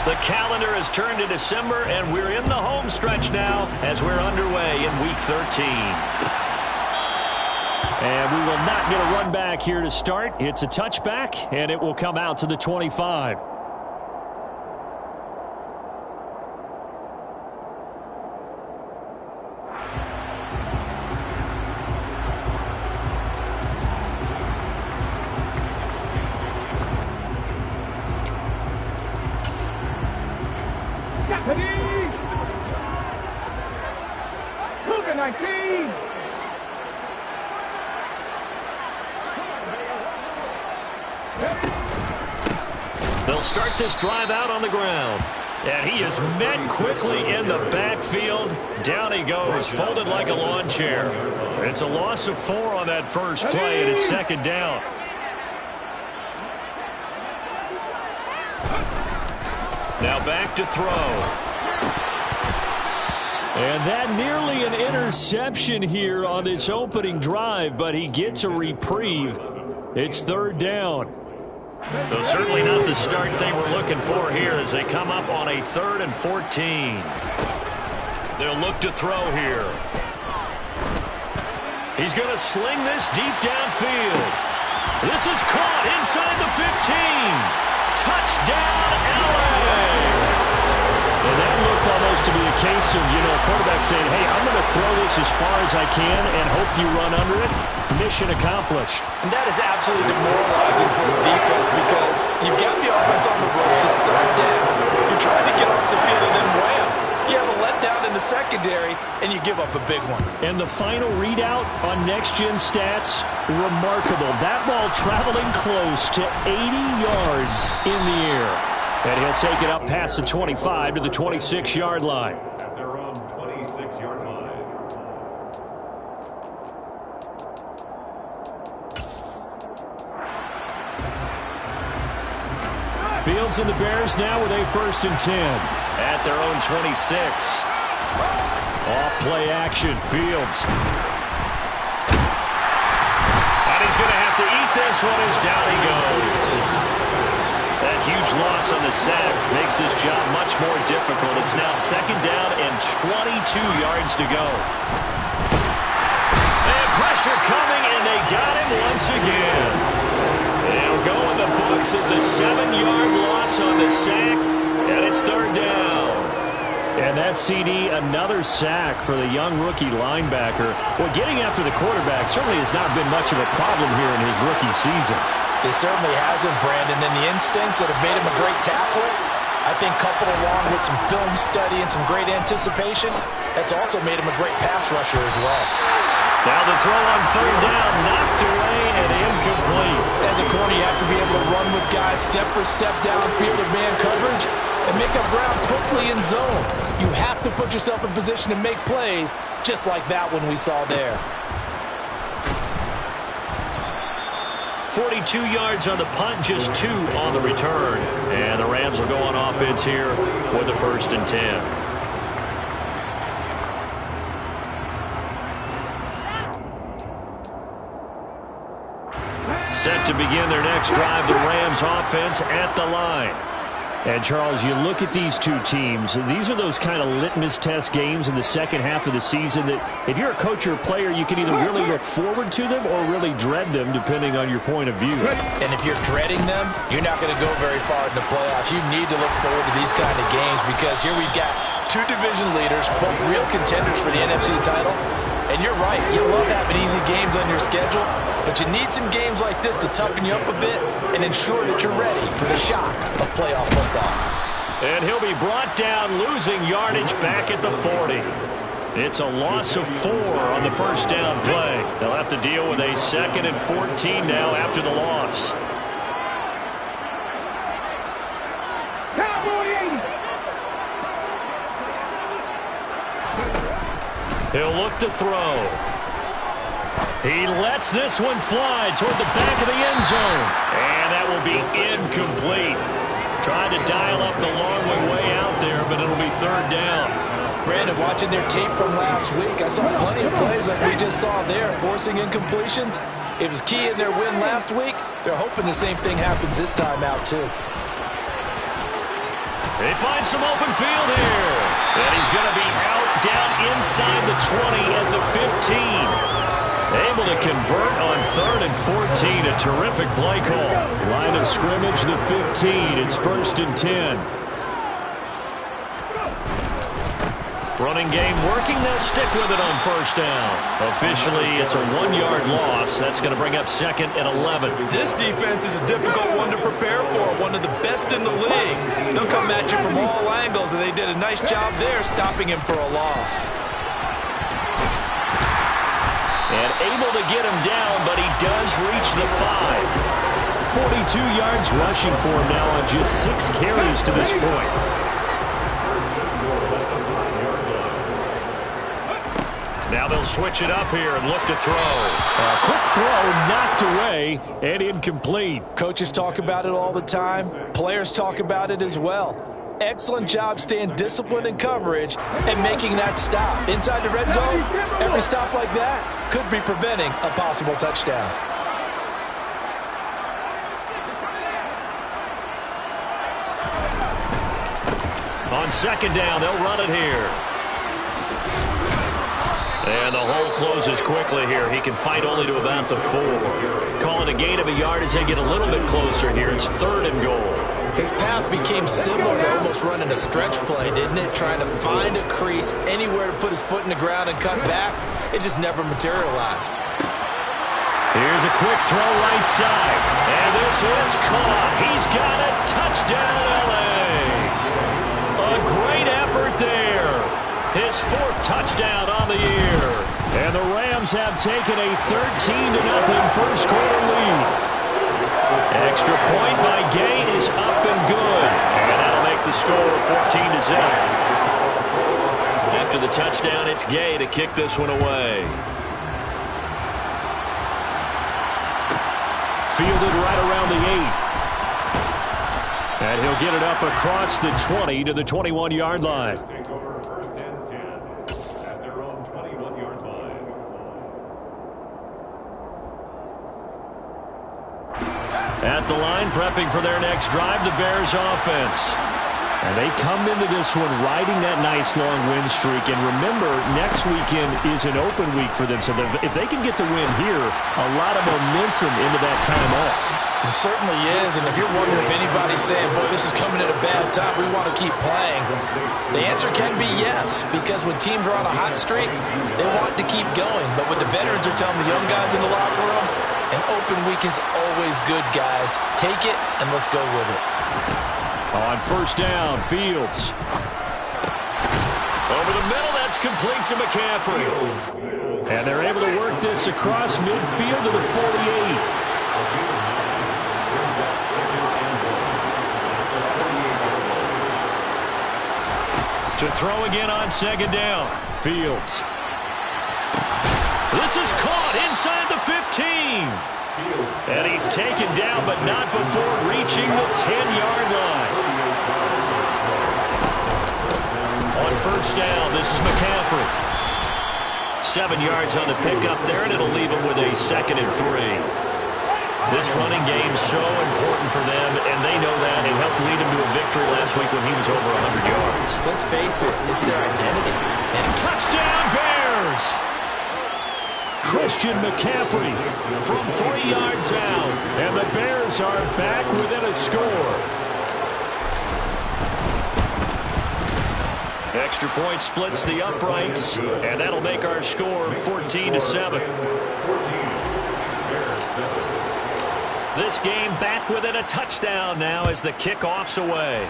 The calendar has turned to December, and we're in the home stretch now as we're underway in Week 13. And we will not get a run back here to start. It's a touchback, and it will come out to the 25. They'll start this drive out on the ground. And he is met quickly in the backfield. Down he goes, folded like a lawn chair. It's a loss of 4 on that first play, and it's second down. Now back to throw. And that nearly an interception here on this opening drive, but he gets a reprieve. It's third down. So certainly not the start they were looking for here as they come up on a 3rd and 14. They'll look to throw here. He's going to sling this deep downfield. This is caught inside the 15. Touchdown, LA! And that looked almost to be a case of, a quarterback saying, hey, I'm going to throw this as far as I can and hope you run under it. Mission accomplished. And that is absolutely demoralizing for the defense because you've got the offense on the ropes. It's third down. You're trying to get off the field and then wham. You have a letdown in the secondary, and you give up a big one. And the final readout on next-gen stats, remarkable. That ball traveling close to 80 yards in the air. And he'll take it up past the 25 to the 26-yard line. At their own 26-yard line. Fields and the Bears now with a 1st and 10. At their own 26. Off play action. Fields. And he's going to have to eat this one as down he goes. That huge loss on the sack makes this job much more difficult. It's now second down and 22 yards to go. And pressure coming, and they got him once again. They'll go in the books as a 7-yard loss on the sack, and it's third down. And that CD, another sack for the young rookie linebacker. Well, getting after the quarterback certainly has not been much of a problem here in his rookie season. It certainly hasn't, Brandon, and the instincts that have made him a great tackler, I think coupled along with some film study and some great anticipation, that's also made him a great pass rusher as well. Now the throw on third down, knocked away and incomplete. As a corner, you have to be able to run with guys step for step downfield of man coverage and make up ground quickly in zone. You have to put yourself in position to make plays, just like that one we saw there. 42 yards on the punt, just 2 on the return. And the Rams will go on offense here with the 1st and 10. Set to begin their next drive, the Rams offense at the line. And, Charles, you look at these two teams, these are those kind of litmus test games in the second half of the season that if you're a coach or a player, you can either really look forward to them or really dread them, depending on your point of view. And if you're dreading them, you're not going to go very far in the playoffs. You need to look forward to these kind of games because here we've got 2 division leaders, both real contenders for the NFC title. And you're right, you love having easy games on your schedule, but you need some games like this to toughen you up a bit and ensure that you're ready for the shock of playoff football. And he'll be brought down, losing yardage back at the 40. It's a loss of 4 on the first down play. They'll have to deal with a 2nd and 14 now after the loss. He'll look to throw. He lets this one fly toward the back of the end zone. And that will be incomplete. Trying to dial up the long way out there, but it'll be third down. Brandon, watching their tape from last week, I saw plenty of plays like we just saw there, forcing incompletions. It was key in their win last week. They're hoping the same thing happens this time out, too. They find some open field here. And he's going to be out down inside the 20 at the 15. Able to convert on 3rd and 14. A terrific play call. Line of scrimmage, the 15. It's 1st and 10. Running game working. They'll stick with it on 1st down. Officially, it's a 1-yard loss. That's going to bring up 2nd and 11. This defense is a difficult one to prepare for. One of the best in the league. They'll come at you from all angles, and they did a nice job there stopping him for a loss. And able to get him down, but he does reach the 5. 42 yards rushing for him now on just 6 carries to this point. Now they'll switch it up here and look to throw. A quick throw knocked away and incomplete. Coaches talk about it all the time. Players talk about it as well. Excellent job staying disciplined in coverage and making that stop. Inside the red zone, every stop like that could be preventing a possible touchdown. On 2nd down, they'll run it here. And the hole closes quickly here. He can fight only to about the 4. Calling a gain of a yard as they get a little bit closer here. It's 3rd and goal. His path became similar to almost running a stretch play, didn't it? Trying to find a crease, anywhere to put his foot in the ground and cut back. It just never materialized. Here's a quick throw right side. And this is caught. He's got it. Touchdown, L.A. A great effort there. His 4th touchdown on the year. And the Rams have taken a 13-0 first quarter lead. Extra point by Gay is up and good. And that'll make the score 14-7. After the touchdown, it's Gay to kick this one away. Fielded right around the 8. And he'll get it up across the 20 to the 21-yard line. At the line, prepping for their next drive, the Bears offense. And they come into this one riding that nice long win streak. And remember, next weekend is an open week for them. So if they can get the win here, a lot of momentum into that time off. It certainly is. And if you're wondering if anybody's saying, boy, this is coming at a bad time, we want to keep playing, the answer can be yes. Because when teams are on a hot streak, they want to keep going. But what the veterans are telling the young guys in the locker room, an open week is always good, guys. Take it, and let's go with it. On 1st down, Fields. Over the middle, that's complete to McCaffrey. And they're able to work this across midfield to the 48. To throw again on 2nd down, Fields. This is caught inside the 15. And he's taken down, but not before reaching the 10-yard line. On 1st down, this is McCaffrey. 7 yards on the pickup there, and it'll leave him with a 2nd and 3. This running game's so important for them, and they know that. It helped lead him to a victory last week when he was over 100 yards. Let's face it, it's their identity. And touchdown, Bears! Christian McCaffrey from 3 yards out. And the Bears are back within a score. Extra point splits the uprights. And that'll make our score 14-7. This game back within a touchdown now as the kickoff's away.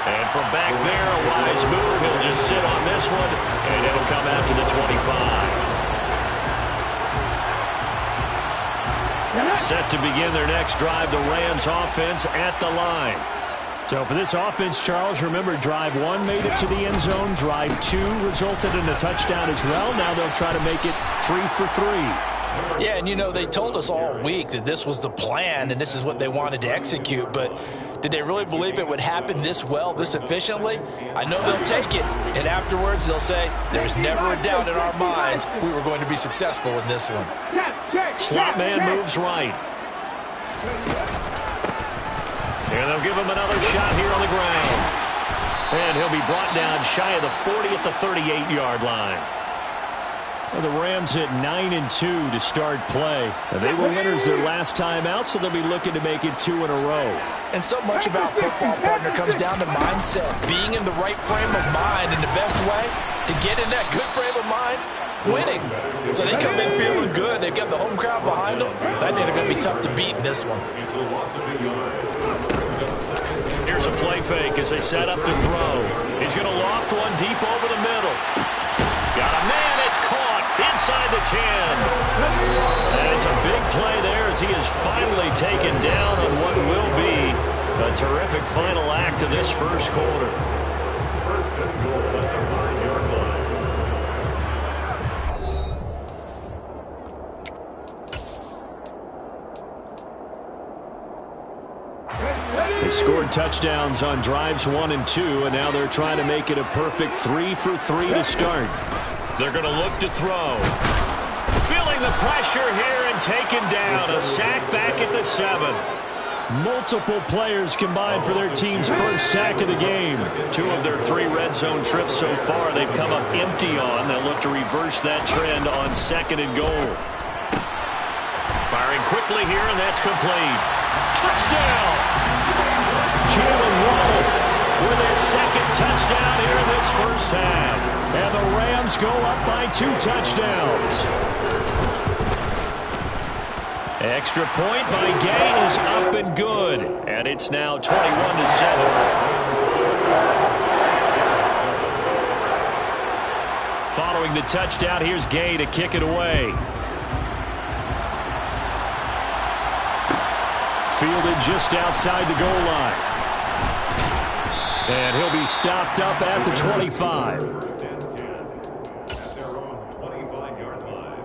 And from back there, a wise move. He'll just sit on this one, and it'll come out to the 25. Set to begin their next drive, the Rams offense at the line. So for this offense, Charles, remember, drive 1 made it to the end zone. Drive 2 resulted in a touchdown as well. Now they'll try to make it 3 for 3. Yeah, and you know, they told us all week that this was the plan and this is what they wanted to execute, but did they really believe it would happen this well, this efficiently? I know they'll take it, and afterwards they'll say, there's never a doubt in our minds we were going to be successful in this one. Slot man moves right. And they'll give him another shot here on the ground. And he'll be brought down shy of the 40 at the 38-yard line. Well, the Rams at 9-2 to start play. And they were winners their last time out, so they'll be looking to make it 2 in a row. And so much about football, partner, comes down to mindset. Being in the right frame of mind, and the best way to get in that good frame of mind, winning. So they come in feeling good. They've got the home crowd behind them. I think they're going to be tough to beat in this one. Here's a play fake as they set up to throw. He's going to loft one deep over the middle. Got a man. It's caught inside the 10. And it's a big play there as he is finally taken down on what will be a terrific final act of this first quarter. First and goal at the 9-yard line. They scored touchdowns on drives 1 and 2, and now they're trying to make it a perfect 3 for 3 to start. They're going to look to throw. Feeling the pressure here and taken down. A sack back at the 7. Multiple players combined for their team's first sack of the game. 2 of their 3 red zone trips so far they've come up empty on. They'll look to reverse that trend on 2nd and goal. Firing quickly here, and that's complete. Touchdown! Jalen Waddle with his 2nd touchdown here in this first half. And the Rams go up by 2 touchdowns. Extra point by Gain is up and good. And it's now 21-7. Following the touchdown, here's Gay to kick it away. Fielded just outside the goal line. And he'll be stopped up at the 25. First and 10 at their own 25-yard line.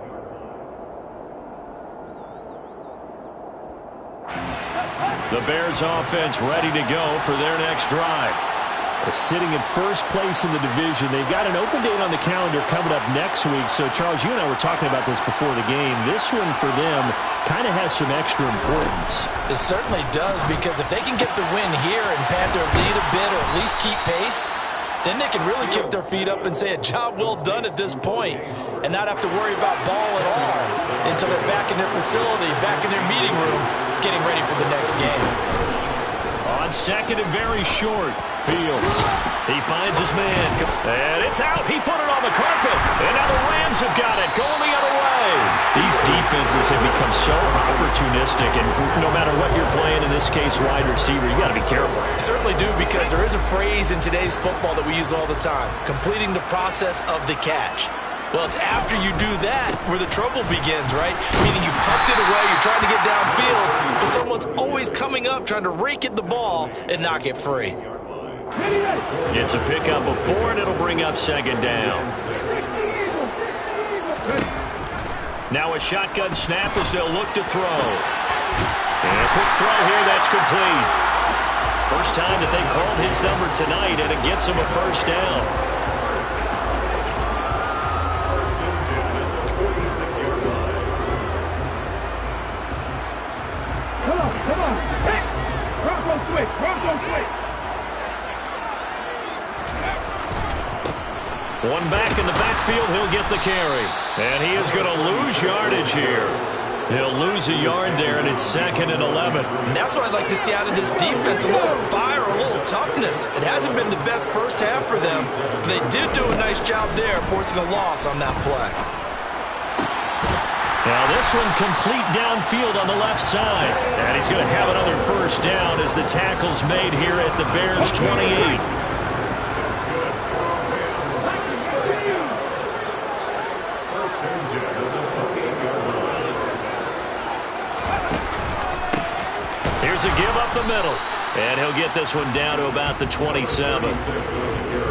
The Bears offense ready to go for their next drive. Sitting in first place in the division. They've got an open date on the calendar coming up next week. So, Charles, you and I were talking about this before the game. This one for them kind of has some extra importance. It certainly does, because if they can get the win here and pad their lead a bit or at least keep pace, then they can really kick their feet up and say a job well done at this point and not have to worry about ball at all until they're back in their facility, back in their meeting room, getting ready for the next game. On 2nd and very short, Fields. He finds his man. And it's out. He put it on the carpet. And now the Rams have got it. Going the other way. These defenses have become so opportunistic. And no matter what you're playing, in this case, wide receiver, you got to be careful. Certainly do, because there is a phrase in today's football that we use all the time. Completing the process of the catch. Well, it's after you do that where the trouble begins, right? Meaning you've tucked it away, you're trying to get downfield, but someone's always coming up trying to rake at the ball and knock it free. It's a pickup of 4, and it'll bring up 2nd down. Now a shotgun snap as they'll look to throw. And a quick throw here, that's complete. First time that they called his number tonight, and it gets him a first down. Come on. Hey! Bronco switch. One back in the backfield, he'll get the carry. And he is going to lose yardage here. He'll lose a yard there, and it's 2nd and 11. And that's what I'd like to see out of this defense, a little fire, a little toughness. It hasn't been the best first half for them, but they did do a nice job there, forcing a loss on that play. Now this one complete downfield on the left side. And he's going to have another first down as the tackle's made here at the Bears' 28. Here's a give up the middle. And he'll get this one down to about the 27.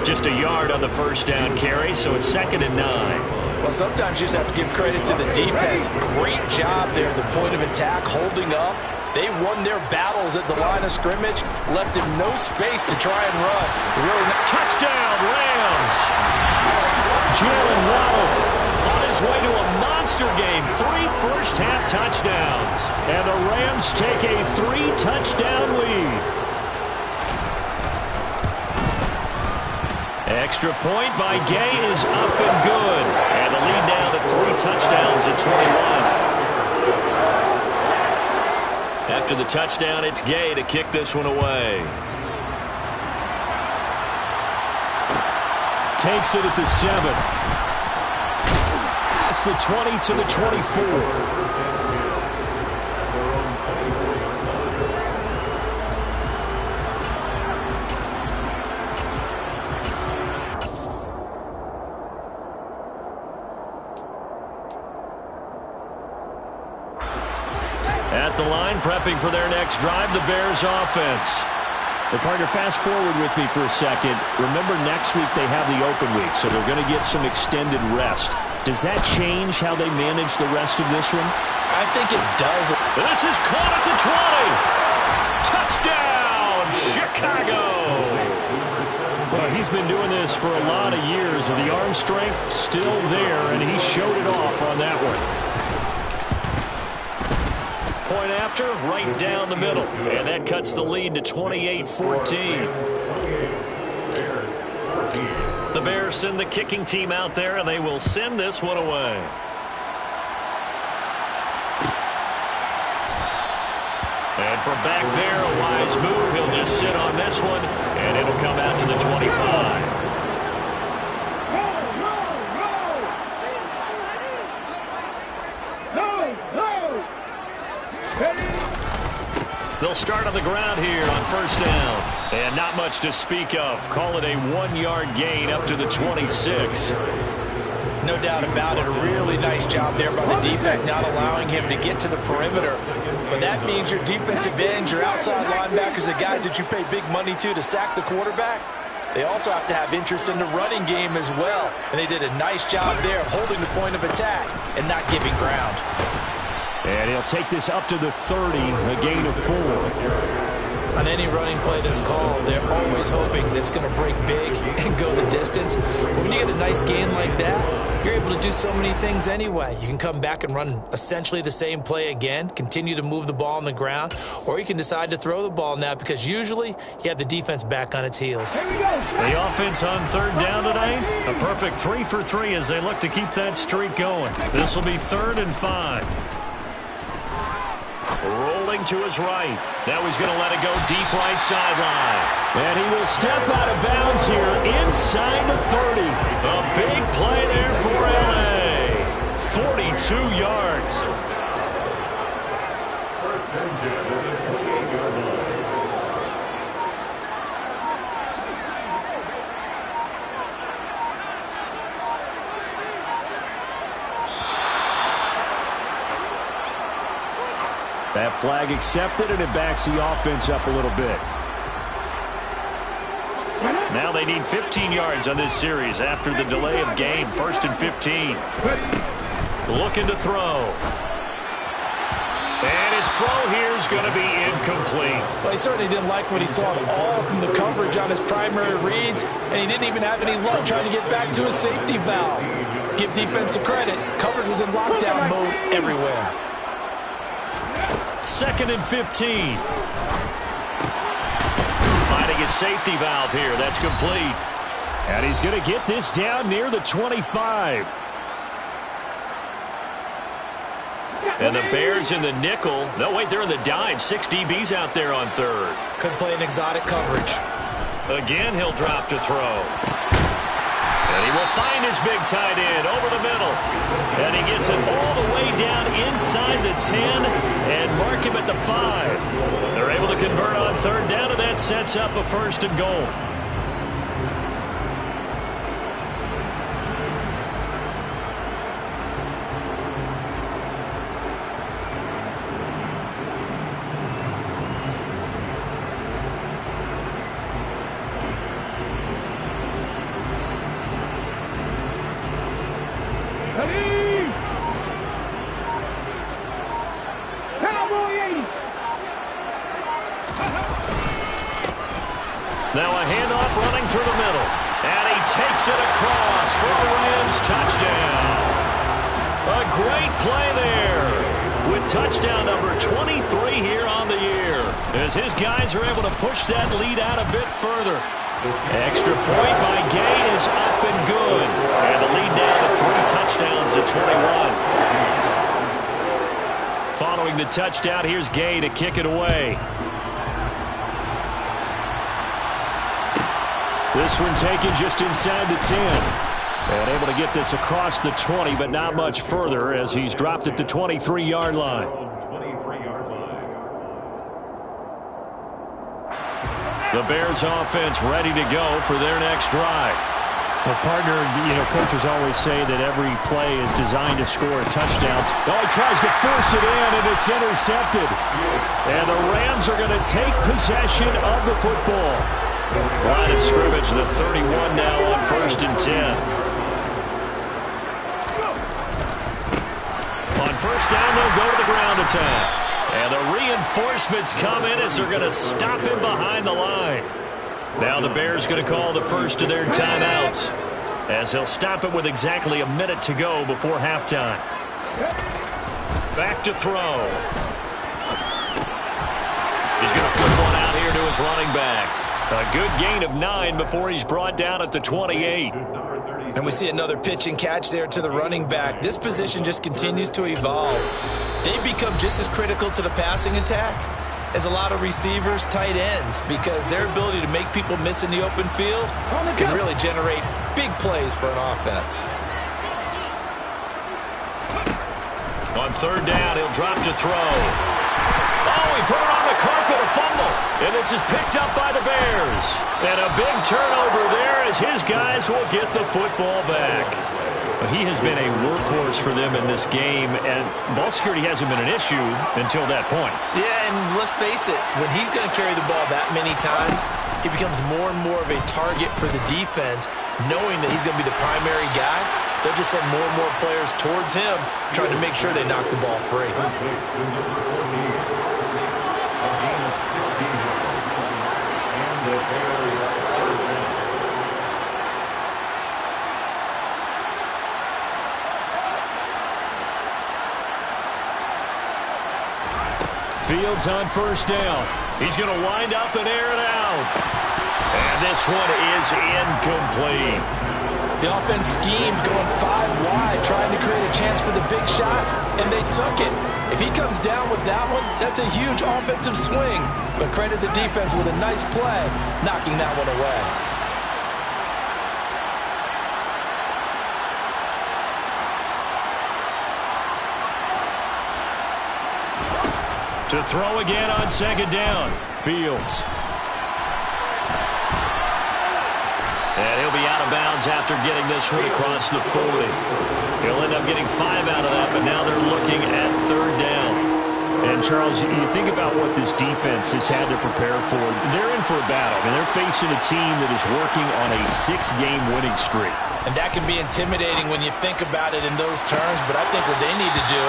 Just a yard on the first down carry, so it's 2nd and 9. Well, sometimes you just have to give credit to the defense. Great job there at the point of attack, holding up. They won their battles at the line of scrimmage, left him no space to try and run. Really, touchdown, Rams! Jalen Waddle on his way to a monster game. 3 first-half touchdowns. And the Rams take a 3-touchdown lead. extra point by Gay is up and good. And the lead now to 3 touchdowns at 21. After the touchdown, it's Gay to kick this one away. Takes it at the 7. That's the 20 to the 24. At the line, prepping for their next drive, the Bears offense. Well, partner, fast forward with me for a second. Remember, next week they have the open week, so they're going to get some extended rest. Does that change how they manage the rest of this one? I think it does. This is caught at the 20. Touchdown, Chicago. Well, he's been doing this for a lot of years, and the arm strength still there, and he showed it off on that one. Point after, right down the middle. And that cuts the lead to 28-14. The Bears send the kicking team out there, and they will send this one away. And from back there, a wise move. He'll just sit on this one, and it'll come out to the 25. They'll start on the ground here on first down. And not much to speak of. Call it a 1-yard gain up to the 26. No doubt about it. A really nice job there by the defense, not allowing him to get to the perimeter. But that means your defensive ends, your outside linebackers, the guys that you pay big money to sack the quarterback, they also have to have interest in the running game as well. And they did a nice job there of holding the point of attack and not giving ground. And he'll take this up to the 30, a gain of 4. On any running play that's called, they're always hoping that it's going to break big and go the distance. But when you get a nice gain like that, you're able to do so many things anyway. You can come back and run essentially the same play again, continue to move the ball on the ground, or you can decide to throw the ball now because usually you have the defense back on its heels. The offense on third down tonight, a perfect 3 for 3 as they look to keep that streak going. This will be 3rd and 5. Rolling to his right. Now he's going to let it go deep right sideline. And he will step out of bounds here inside the 30. A big play there for LA. 42 yards. First and 10 at the 28-yard line. That flag accepted, and it backs the offense up a little bit. Now they need 15 yards on this series after the delay of game. 1st and 15. Looking to throw. And his throw here is going to be incomplete. Well, he certainly didn't like what he saw at all from the coverage on his primary reads, and he didn't even have any luck trying to get back to his safety valve. Give defense credit. Coverage was in lockdown mode everywhere. 2nd and 15. Finding his safety valve here. That's complete. And he's going to get this down near the 25. And the Bears in the nickel. No, wait, they're in the dime. 6 DBs out there on third. Could play an exotic coverage. Again, he'll drop to throw. And he will find his big tight end over the middle. And he gets it all the way down inside the 10 and mark him at the 5. They're able to convert on third down, and that sets up a 1st and goal. Now a handoff running through the middle. And he takes it across for a Rams touchdown. A great play there. With touchdown number 23 here on the year. As his guys are able to push that lead out a bit further. Extra point by Gay is up and good. And the lead now to 3 touchdowns at 21. Following the touchdown, here's Gay to kick it away. This one taken just inside the 10. And able to get this across the 20, but not much further as he's dropped at the 23-yard line. 23-yard line. The Bears offense ready to go for their next drive. Well, partner, coaches always say that every play is designed to score touchdowns. Oh, he tries to force it in, and it's intercepted. And the Rams are going to take possession of the football. Line of scrimmage, the 31 now on 1st and 10. On 1st down, they'll go to the ground attack. And the reinforcements come in as they're going to stop him behind the line. Now the Bears going to call the first of their timeouts as he'll stop it with exactly a minute to go before halftime. Back to throw. He's going to flip one out here to his running back. A good gain of 9 before he's brought down at the 28. And we see another pitch and catch there to the running back. This position just continues to evolve. They've become just as critical to the passing attack as a lot of receivers, tight ends, because their ability to make people miss in the open field can really generate big plays for an offense. On 3rd down, he'll drop to throw. Oh, he put it on the carpet, a fumble. And this is picked up by the Bears. And a big turnover there as his guys will get the football back. He has been a workhorse for them in this game, and ball security hasn't been an issue until that point. Yeah, and let's face it, when he's going to carry the ball that many times, he becomes more and more of a target for the defense, knowing that he's going to be the primary guy. They'll just send more and more players towards him, trying to make sure they knock the ball free. Fields on 1st down. He's going to wind up and air it out. And this one is incomplete. The offense schemed going 5 wide, trying to create a chance for the big shot, and they took it. If he comes down with that one, that's a huge offensive swing. But credit the defense with a nice play, knocking that one away. To throw again on 2nd down. Fields. And he'll be out of bounds after getting this one across the 40. He'll end up getting 5 out of that, but now they're looking at 3rd down. And, Charles, you think about what this defense has had to prepare for. They're in for a battle. I mean, they're facing a team that is working on a 6-game winning streak. And that can be intimidating when you think about it in those terms, but I think what they need to do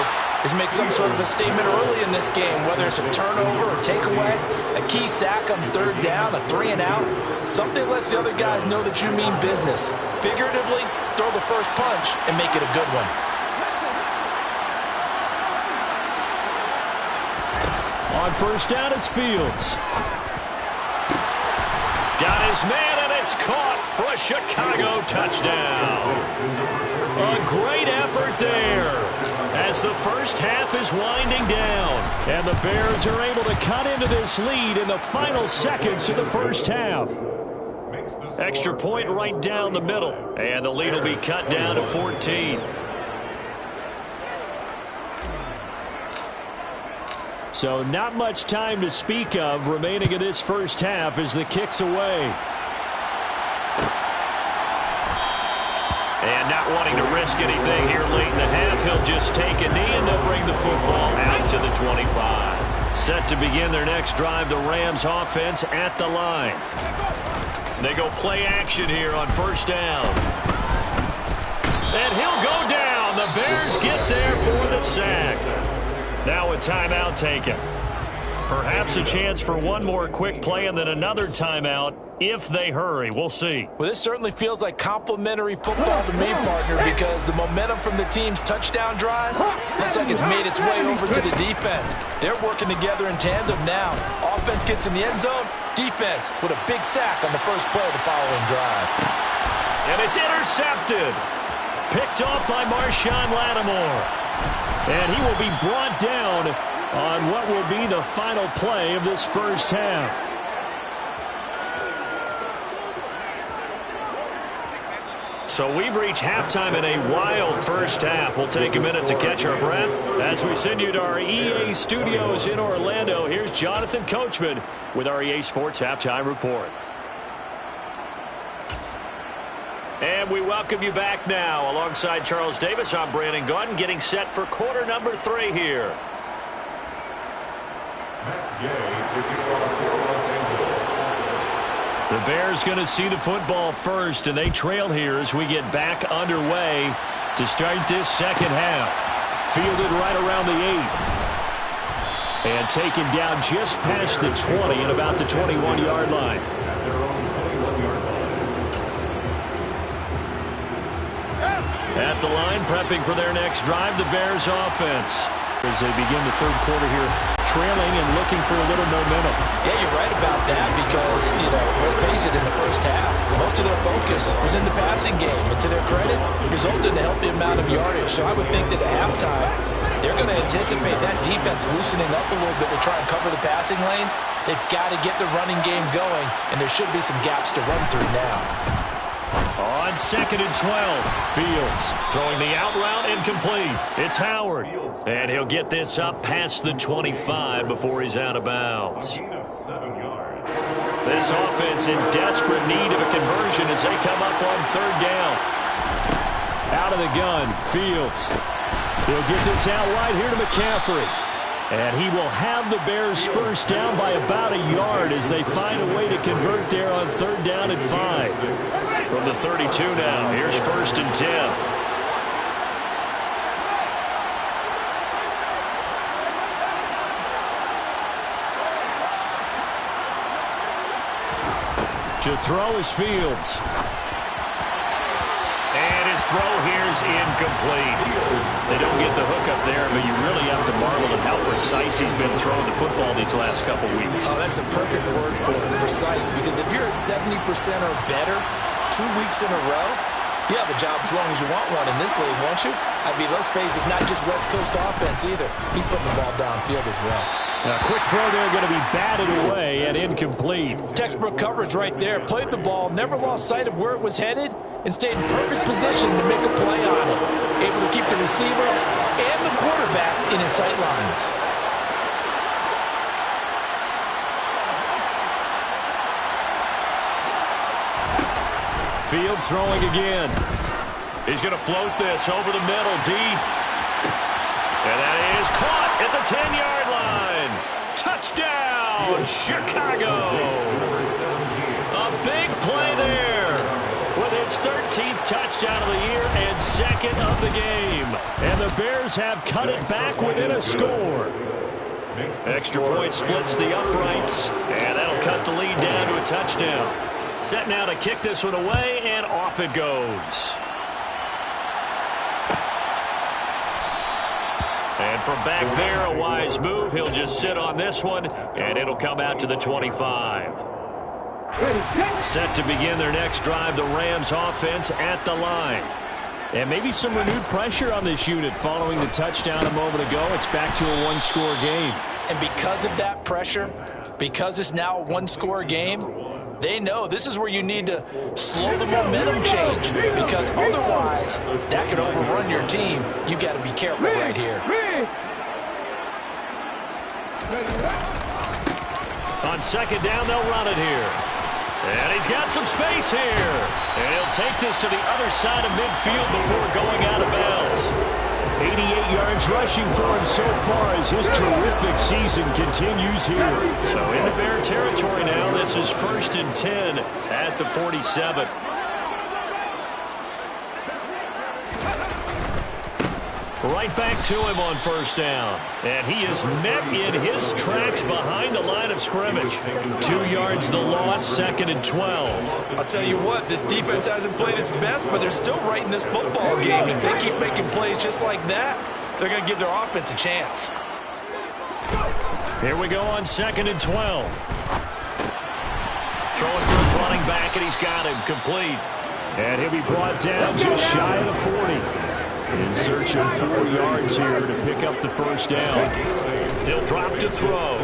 is make some sort of a statement early in this game, whether it's a turnover or takeaway, a key sack on 3rd down, a 3 and out, something lets the other guys know that you mean business. Figuratively, throw the first punch and make it a good one. On 1st down, it's Fields. Got his man, and it's caught for a Chicago touchdown. A great effort there as the first half is winding down. And the Bears are able to cut into this lead in the final seconds of the first half. Extra point right down the middle. And the lead will be cut down to 14. So not much time to speak of remaining in this first half as the kick's away. And not wanting to risk anything here late in the half, he'll just take a knee and they'll bring the football out to the 25. Set to begin their next drive, the Rams offense at the line. They go play action here on 1st down. And he'll go down. The Bears get there for the sack. Now a timeout taken. Perhaps a chance for one more quick play and then another timeout if they hurry. We'll see. Well, this certainly feels like complimentary football to me, partner, because the momentum from the team's touchdown drive looks like it's made its way over to the defense. They're working together in tandem now. Offense gets in the end zone. Defense with a big sack on the first play of the following drive. And it's intercepted. Picked off by Marshawn Lattimore. And he will be brought down on what will be the final play of this first half. So we've reached halftime in a wild first half. We'll take a minute to catch our breath as we send you to our EA studios in Orlando. Here's Jonathan Coachman with our EA Sports Halftime Report. And we welcome you back now. Alongside Charles Davis, I'm Brandon Gaudin, getting set for quarter number 3 here. The Bears going to see the football first, and they trail here as we get back underway to start this second half. Fielded right around the 8. And taken down just past the 20 at about the 21-yard line. At the line, prepping for their next drive, the Bears offense. As they begin the third quarter here, trailing and looking for a little momentum. Yeah, you're right about that because, let's face it, in the first half, most of their focus was in the passing game. And to their credit, resulted in a healthy amount of yardage. So I would think that at halftime, they're going to anticipate that defense loosening up a little bit to try and cover the passing lanes. They've got to get the running game going, and there should be some gaps to run through now. On 2nd and 12, Fields throwing the out route incomplete. It's Howard. And he'll get this up past the 25 before he's out of bounds. This offense in desperate need of a conversion as they come up on 3rd down. Out of the gun, Fields. He'll get this out right here to McCaffrey. And he will have the Bears first down by about a yard as they find a way to convert there on 3rd down and 5. From the 32 now, here's 1st and 10. To throw is Fields. And his throw here is incomplete. They don't get the hook up there, but you really have to marvel at how precise he's been throwing the football these last couple weeks. Oh, that's a perfect word for it, precise, because if you're at 70% or better 2 weeks in a row, you have a job as long as you want one in this league, won't you? I mean, let's face it, it's not just West Coast offense either. He's putting the ball downfield as well. Now, quick throw there, going to be batted away and incomplete. Textbook coverage right there. Played the ball, never lost sight of where it was headed, and stayed in perfect position to make a play on it. Able to keep the receiver and the quarterback in his sight lines. Fields throwing again. He's going to float this over the middle deep. And that is caught at the 10-yard line. Touchdown, Chicago. A big play there with his 13th touchdown of the year and 2nd of the game. And the Bears have cut it back within a score. Extra point splits the uprights, and that'll cut the lead down to a touchdown. Set now to kick this one away, and off it goes. And from back there, a wise move. He'll just sit on this one, and it'll come out to the 25. Set to begin their next drive, the Rams offense at the line. And maybe some renewed pressure on this unit following the touchdown a moment ago. It's back to a one-score game. And because of that pressure, because it's now a one-score game, they know this is where you need to slow the momentum change, because otherwise that could overrun your team. You've got to be careful right here. On 2nd down, they'll run it here. And he's got some space here. And he'll take this to the other side of midfield before going out of bounds. 88 yards rushing for him so far as his terrific season continues here. So into Bear territory now. This is 1st and 10 at the 47. Right back to him on first down. And he is met in his tracks behind the line of scrimmage. 2 yards the loss, 2nd and 12. I'll tell you what, this defense hasn't played its best, but they're still right in this football game. If they keep making plays just like that, they're going to give their offense a chance. Here we go on 2nd and 12. Throwing for his running back, and he's got him complete. And he'll be brought down just shy of the 40. In search of 4 yards here to pick up the first down. He'll drop to throw.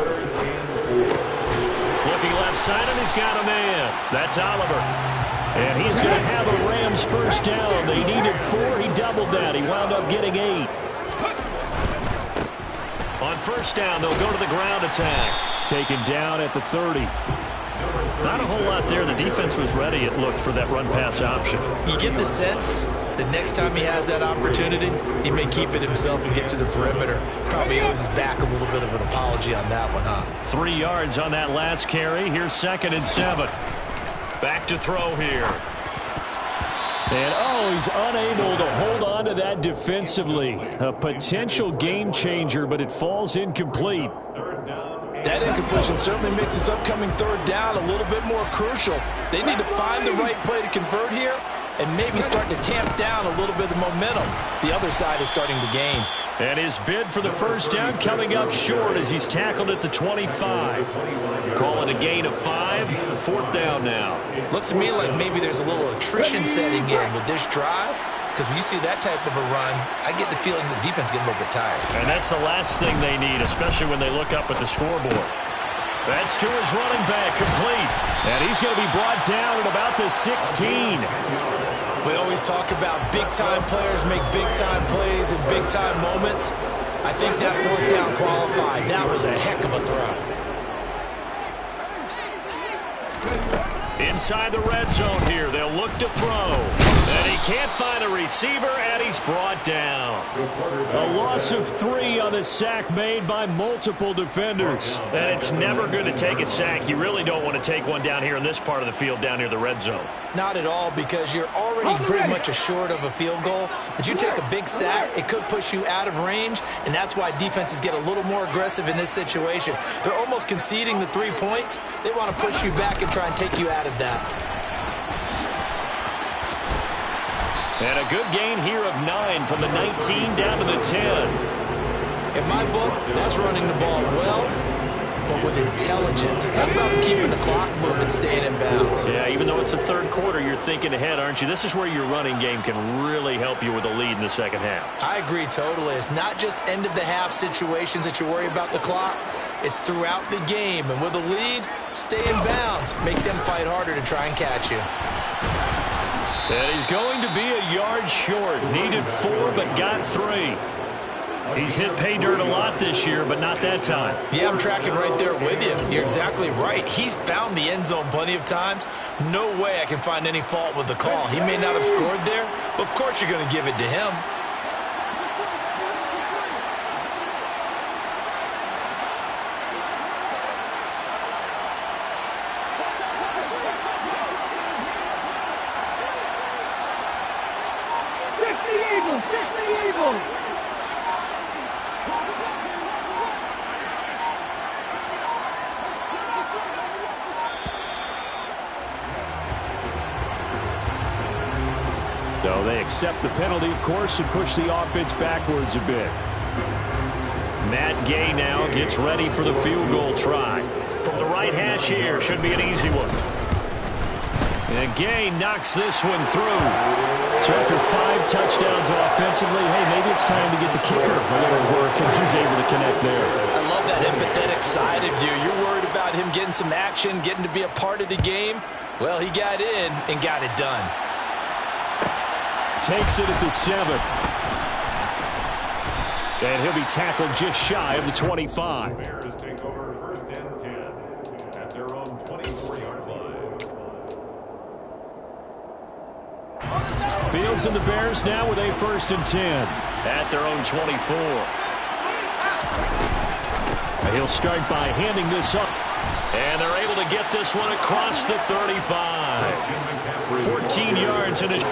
Looking left side, and he's got a man. That's Oliver. And he is going to have a Rams first down. They needed 4. He doubled that. He wound up getting 8. On first down, they'll go to the ground attack. Taken down at the 30. Not a whole lot there. The defense was ready, it looked, for that run-pass option. You get the sense that next time he has that opportunity, he may keep it himself and get to the perimeter. Probably owes his back a little bit of an apology on that one, huh? 3 yards on that last carry. Here's 2nd and 7. Back to throw here. And, he's unable to hold on to that defensively. A potential game changer, but it falls incomplete. That incompletion certainly makes this upcoming 3rd down a little bit more crucial. They need to find the right play to convert here and maybe start to tamp down a little bit of momentum. The other side is starting to gain. And his bid for the first down coming up short as he's tackled at the 25. Call it a gain of 5. 4th down now. Looks to me like maybe there's a little attrition setting in with this drive. Because when you see that type of a run, I get the feeling the defense getting a little bit tired. And that's the last thing they need, especially when they look up at the scoreboard. That's to his running back, complete. And he's going to be brought down at about the 16. We always talk about big-time players make big-time plays in big-time moments. I think that 4th down qualified. That was a heck of a throw. Inside the red zone here, they'll look to throw. And he can't find a receiver, and he's brought down. A loss of 3 on the sack made by multiple defenders. And it's never going to take a sack. You really don't want to take one down here in this part of the field, down near the red zone. Not at all, because you're already pretty much assured of a field goal. But you take a big sack, it could push you out of range, and that's why defenses get a little more aggressive in this situation. They're almost conceding the 3 points. They want to push you back and try and take you out of that. And a good gain here of 9 from the 19 down to the 10. In my book, that's running the ball well, but with intelligence. How about keeping the clock moving, staying in bounds? Yeah, even though it's the 3rd quarter, you're thinking ahead, aren't you? This is where your running game can really help you with a lead in the 2nd half. I agree totally. It's not just end-of-the-half situations that you worry about the clock. It's throughout the game. And with a lead, stay in bounds. Make them fight harder to try and catch you. And he's going to be a yard short. Needed 4, but got 3. He's hit pay dirt a lot this year, but not that time. Yeah, I'm tracking right there with you. You're exactly right. He's found the end zone plenty of times. No way I can find any fault with the call. He may not have scored there, but of course you're going to give it to him. So they accept the penalty, of course, and push the offense backwards a bit. Matt Gay now gets ready for the field goal try. From the right hash here, should be an easy one. And Gay knocks this one through. So after 5 touchdowns offensively, hey, maybe it's time to get the kicker a little work, and he's able to connect there. I love that empathetic side of you. You're worried about him getting some action, getting to be a part of the game. Well, he got in and got it done. Takes it at the 7. And he'll be tackled just shy of the 25. Bears take over 1st and 10 at their own 24-yard line. Fields and the Bears now with a 1st and 10 at their own 24. And he'll start by handing this up. And they're able to get this one across the 35. 14 yards in his...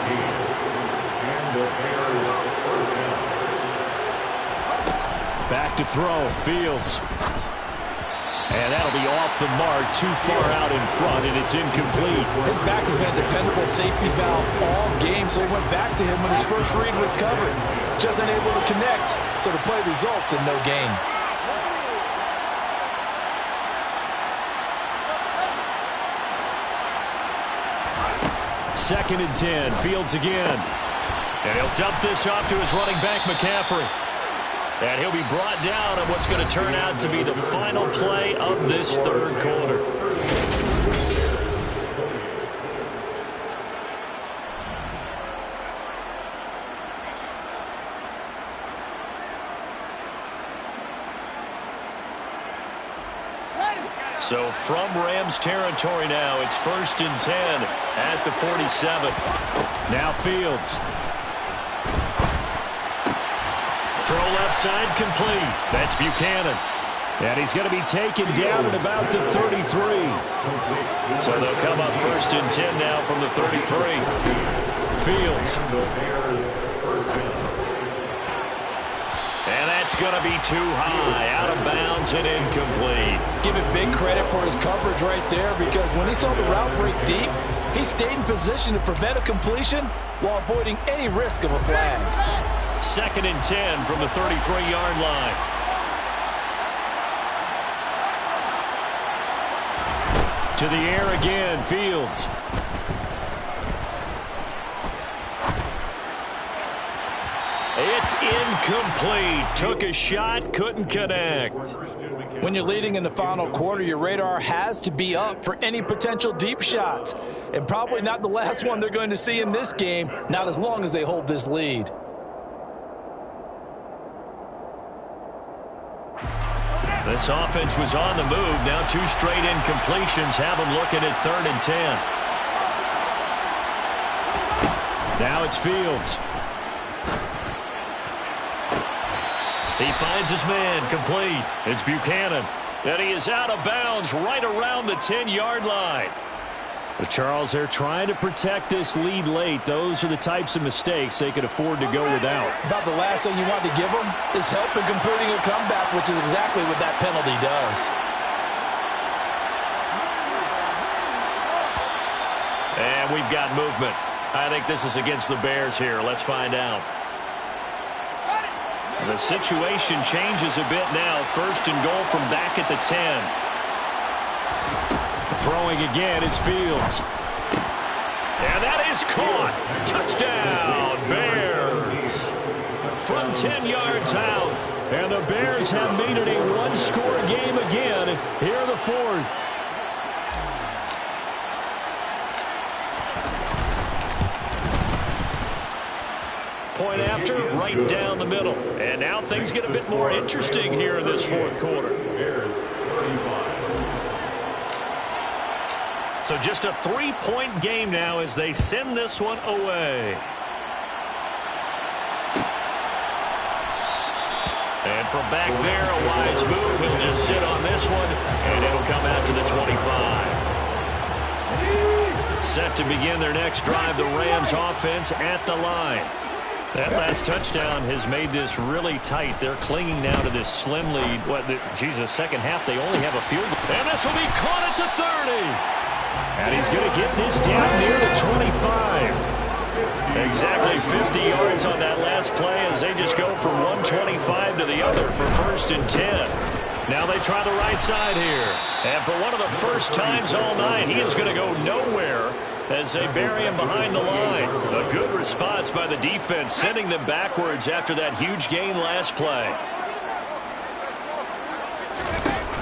Back to throw. Fields. And that'll be off the mark, too far out in front, and it's incomplete. His back has been a dependable safety valve all game, so he went back to him when his first read was covered. Just unable to connect, so the play results in no gain. Second and 10, Fields again. And he'll dump this off to his running back, McCaffrey. And he'll be brought down on what's going to turn out to be the final play of this third quarter. So from Rams territory now, it's 1st and 10 at the 47. Now Fields. Throw left side complete. That's Buchanan. And he's going to be taken down at about the 33. So they'll come up 1st and 10 now from the 33. Fields. And that's going to be too high. Out of bounds and incomplete. Give it big credit for his coverage right there, because when he saw the route break deep, he stayed in position to prevent a completion while avoiding any risk of a flag. 2nd and 10 from the 33-yard line. To the air again, Fields. It's incomplete. Took a shot, couldn't connect. When you're leading in the final quarter, your radar has to be up for any potential deep shots. And probably not the last one they're going to see in this game, not as long as they hold this lead. This offense was on the move. Now 2 straight incompletions have them looking at 3rd and 10. Now it's Fields. He finds his man, complete. It's Buchanan. And he is out of bounds right around the 10-yard line. But Charles, they're trying to protect this lead late. Those are the types of mistakes they could afford to go without. About the last thing you want to give them is help in completing a comeback, which is exactly what that penalty does. And we've got movement. I think this is against the Bears here. Let's find out. The situation changes a bit now. 1st and goal from back at the 10. Throwing again is Fields. And that is caught. Touchdown, Bears. From 10 yards out. And the Bears have made it a 1-score game again here in the 4th. Point after, right down the middle. And now things get a bit more interesting here in this 4th quarter. Bears 35. So just a 3-point game now as they send this one away. And from back there, a wise move. He'll just sit on this one, and it'll come out to the 25. Set to begin their next drive, the Rams offense at the line. That last touchdown has made this really tight. They're clinging now to this slim lead. Second half, they only have a field goal. And this will be caught at the 30. And he's going to get this down near the 25. Exactly 50 yards on that last play as they just go from 125 to the other for 1st and 10. Now they try the right side here. And for one of the first times all night, he is going to go nowhere as they bury him behind the line. A good response by the defense, sending them backwards after that huge gain last play.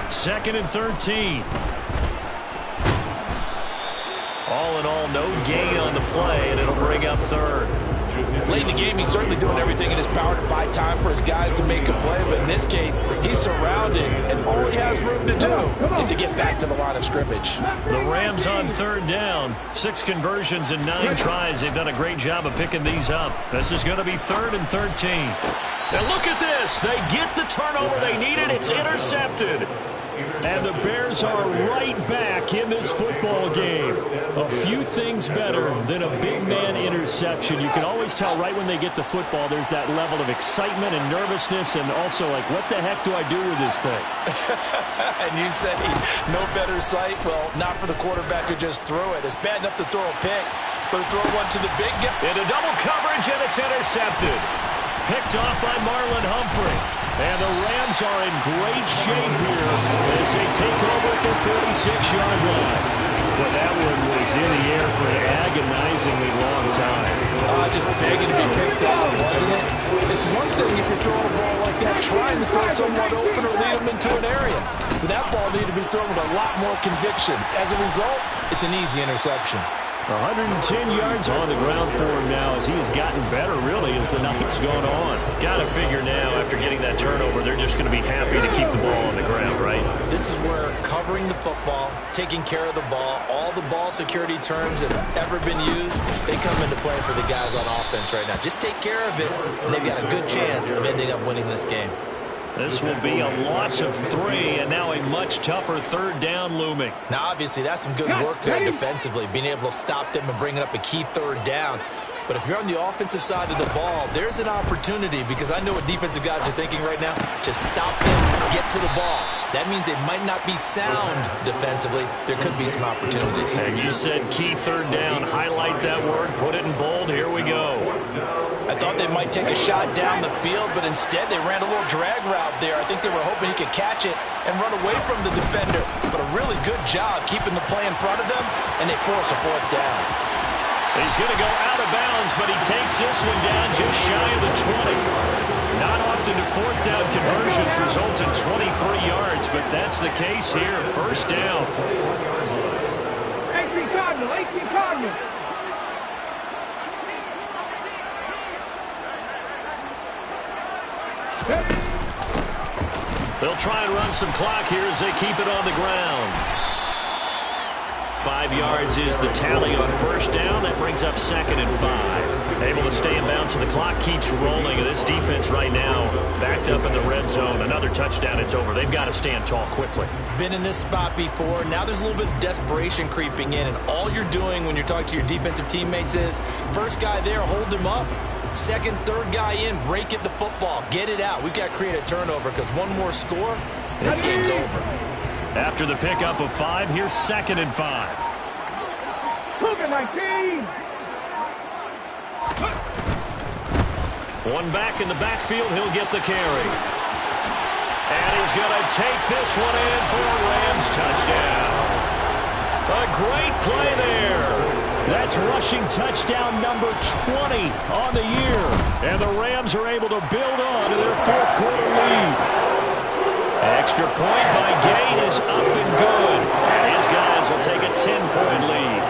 2nd and 13. All in all, no gain on the play, and it'll bring up 3rd. Late in the game, he's certainly doing everything in his power to buy time for his guys to make a play, but in this case, he's surrounded, and all he has room to do is to get back to the line of scrimmage. The Rams on 3rd down. 6 conversions and 9 tries. They've done a great job of picking these up. This is going to be 3rd and 13. And look at this. They get the turnover they needed. It's intercepted. And the Bears are right back in this football game. A few things better than a big man interception. You can always tell right when they get the football, there's that level of excitement and nervousness, and also like, what the heck do I do with this thing? And you say no better sight? Well, not for the quarterback who just threw it. It's bad enough to throw a pick, but to throw one to the big guy. Into double coverage, and it's intercepted. Picked off by Marlon Humphrey. And the Rams are in great shape here as they take over at their 46-yard line. But that one was in the air for an agonizingly long time. Just begging to be picked off, wasn't it? It's one thing if you're throwing a ball like that, trying to throw someone open or lead them into an area. But that ball needed to be thrown with a lot more conviction. As a result, it's an easy interception. 110 yards on the ground for him now as he has gotten better, really, as the night's gone on. Got to figure now, after getting that turnover, they're just going to be happy to keep the ball on the ground, right? This is where covering the football, taking care of the ball, all the ball security terms that have ever been used, they come into play for the guys on offense right now. Just take care of it, and they've got a good chance of ending up winning this game. This will be a loss of 3, and now a much tougher third down looming. Now, obviously, that's some good work there defensively, being able to stop them and bring up a key third down. But if you're on the offensive side of the ball, there's an opportunity, because I know what defensive guys are thinking right now. Just stop them, get to the ball. That means they might not be sound defensively. There could be some opportunities. And you said key third down. Highlight that word, put it in bold. Here we go. I thought they might take a shot down the field, but instead they ran a little drag route there. I think they were hoping he could catch it and run away from the defender. But a really good job keeping the play in front of them, and they force a 4th down. He's going to go out of bounds, but he takes this one down just shy of the 20. Not often do 4th down conversions result in 23 yards, but that's the case here. 1st down. 18 Cardinal, 18 Cardinal. They'll try and run some clock here as they keep it on the ground. 5 yards is the tally on 1st down. That brings up 2nd and 5. Able to stay in bounds, so the clock keeps rolling. This defense right now backed up in the red zone. Another touchdown, it's over. They've got to stand tall quickly. Been in this spot before. Now there's a little bit of desperation creeping in, and all you're doing when you're talking to your defensive teammates is, first guy there, hold him up. Second, third guy in, break it the football. Get it out. We've got to create a turnover, because one more score, and this game's over. After the pickup of 5, here's 2nd and 5. Look at 19. One back in the backfield, he'll get the carry. And he's going to take this one in for a Rams touchdown. A great play there. That's rushing touchdown number 20 on the year. And the Rams are able to build on to their 4th quarter lead. Extra point by Gain is up and good. And his guys will take a 10-point lead.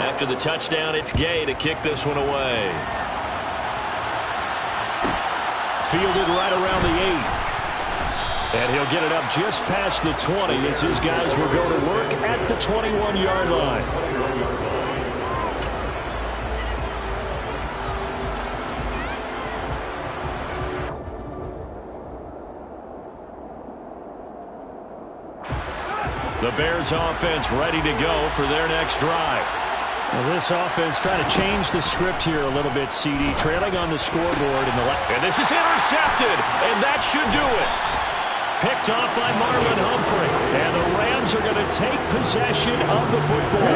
After the touchdown, it's Gay to kick this one away. Fielded right around the 8. And he'll get it up just past the 20 as his guys will go to work at the 21-yard line. The Bears offense ready to go for their next drive. Well, this offense trying to change the script here a little bit, CD. Trailing on the scoreboard in the left. And this is intercepted, and that should do it. Picked off by Marlon Humphrey. And the Rams are going to take possession of the football.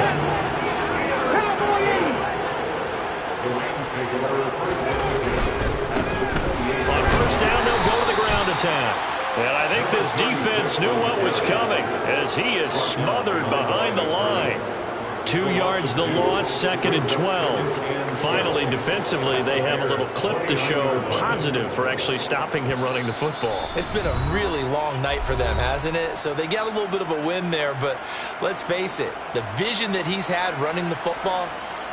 On 1st down, they'll go to the ground attack. And I think this defense knew what was coming as he is smothered behind the line. 2 yards the loss, 2nd and 12. Finally, defensively, they have a little clip to show positive for actually stopping him running the football. It's been a really long night for them, hasn't it? So they got a little bit of a win there, but let's face it, the vision that he's had running the football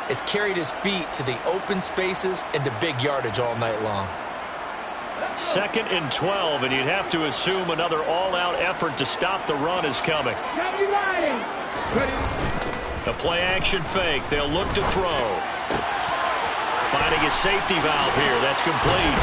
has carried his feet to the open spaces and to big yardage all night long. 2nd and 12, and you'd have to assume another all-out effort to stop the run is coming. A play-action fake. They'll look to throw. Finding a safety valve here. That's complete.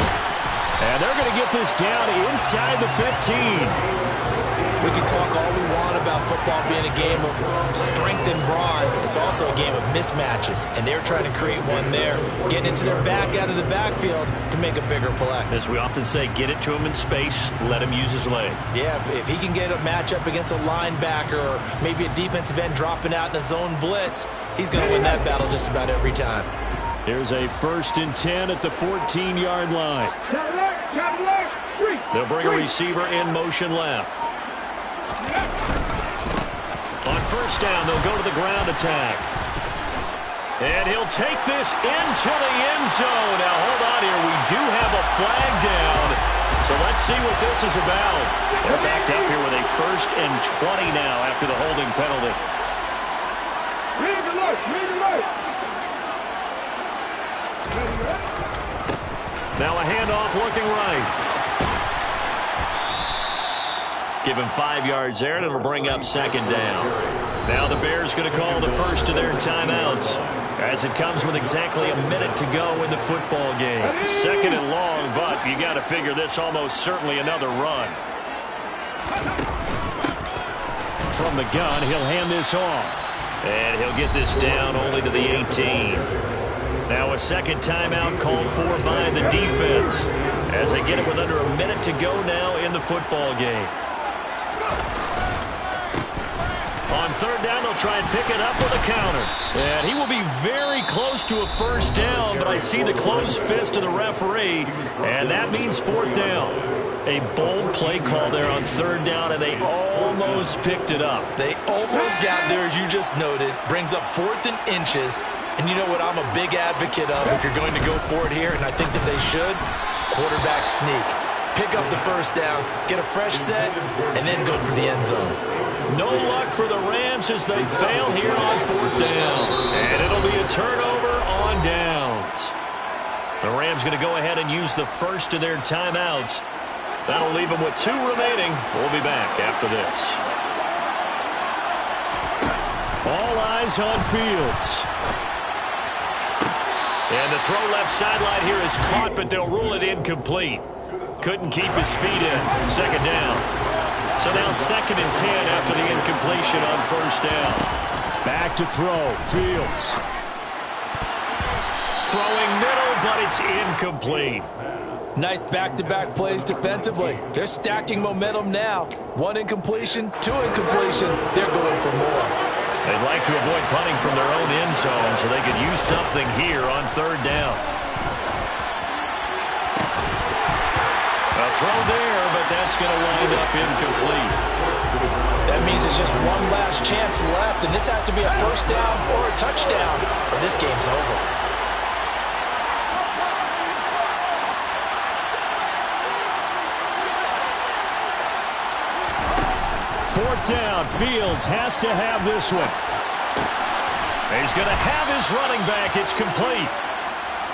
And they're going to get this down inside the 15. We can talk all we want about football being a game of strength and brawn. It's also a game of mismatches, and they're trying to create one there, getting into their back out of the backfield to make a bigger play. As we often say, get it to him in space, let him use his leg. Yeah, if he can get a matchup against a linebacker or maybe a defensive end dropping out in a zone blitz, he's going to win that battle just about every time. Here's a 1st and 10 at the 14-yard line. They'll bring a receiver in motion left. On 1st down, they'll go to the ground attack. And he'll take this into the end zone. Now, hold on here. We do have a flag down. So let's see what this is about. They're backed up here with a 1st and 20 now after the holding penalty. Read the light, read the light. Now a handoff looking right. Give him 5 yards there, and it'll bring up 2nd down. Now the Bears going to call the first of their timeouts as it comes with exactly a minute to go in the football game. 2nd and long, but you got to figure this almost certainly another run. From the gun, he'll hand this off. And he'll get this down only to the 18. Now a 2nd timeout called for by the defense as they get it with under a minute to go now in the football game. On 3rd down, they'll try and pick it up with a counter. And he will be very close to a 1st down, but I see the closed fist of the referee, and that means 4th down. A bold play call there on 3rd down, and they almost picked it up. They almost got there, as you just noted. Brings up 4th and inches. And you know what I'm a big advocate of if you're going to go for it here, and I think that they should? Quarterback sneak. Pick up the 1st down, get a fresh set, and then go for the end zone. No luck for the Rams as they fail here on 4th down. And it'll be a turnover on downs. The Rams going to go ahead and use the first of their timeouts. That'll leave them with 2 remaining. We'll be back after this. All eyes on Fields. And the throw left sideline here is caught, but they'll rule it incomplete. Couldn't keep his feet in. 2nd down. So now 2nd and 10 after the incompletion on 1st down. Back to throw. Fields. Throwing middle, but it's incomplete. Nice back-to-back plays defensively. They're stacking momentum now. 1 incompletion, 2 incompletion. They're going for more. They'd like to avoid punting from their own end zone so they could use something here on 3rd down. A throw there, but that's going to wind up incomplete. That means it's just one last chance left, and this has to be a 1st down or a touchdown, or this game's over. 4th down. Fields has to have this one. He's going to have his running back. It's complete.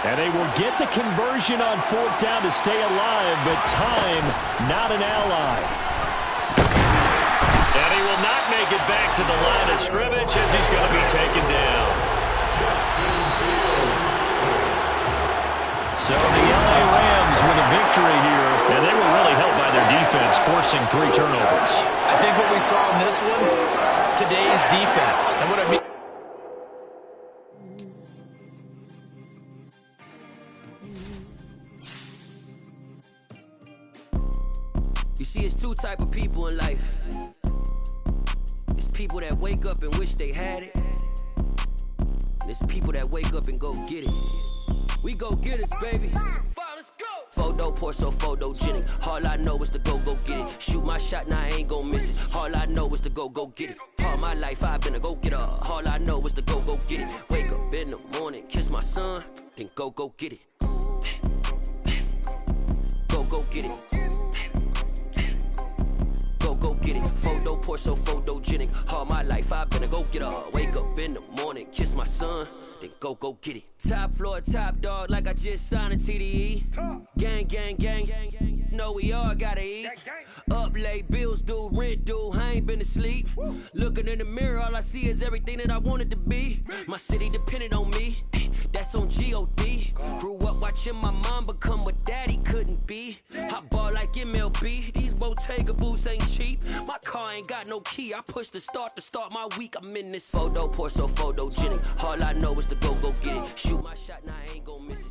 And they will get the conversion on 4th down to stay alive, but time not an ally. And he will not make it back to the line of scrimmage as he's going to be taken down. So the LA Rams with a victory here, and they were really helped by their defense, forcing 3 turnovers. I think what we saw in this one, today's defense. And what I mean... You see, it's 2 type of people in life. It's people that wake up and wish they had it. And it's people that wake up and go get it. We go get it, baby. Let's go. Photo pour so photogenic. All I know is to go get it. Shoot my shot, now I ain't gon' miss it. All I know is to go get it. All my life I've been a go-getter. All I know is to go get it. Wake up in the morning, kiss my son, then go get it. Go get it. Go get it. Photo pour so photogenic. All my life I've been a go-getter. Wake up in the morning, kiss my son, then go get it. Top floor, top dog, like I just signed a TDE. Gang, gang, gang, gang. Know we all gotta eat. Up late, bills due, rent due, I ain't been asleep. Looking in the mirror, all I see is everything that I wanted to be. My city depended on me. That's That's on G.O.D. Grew up watching my mom become what daddy couldn't be. I ball like MLB. These Bottega boots ain't cheap. My car ain't got no key. I push the start to start my week. I'm in this photo, pour so photogenic. All I know is to go get it. Shoot my shot, now I ain't gon' miss it.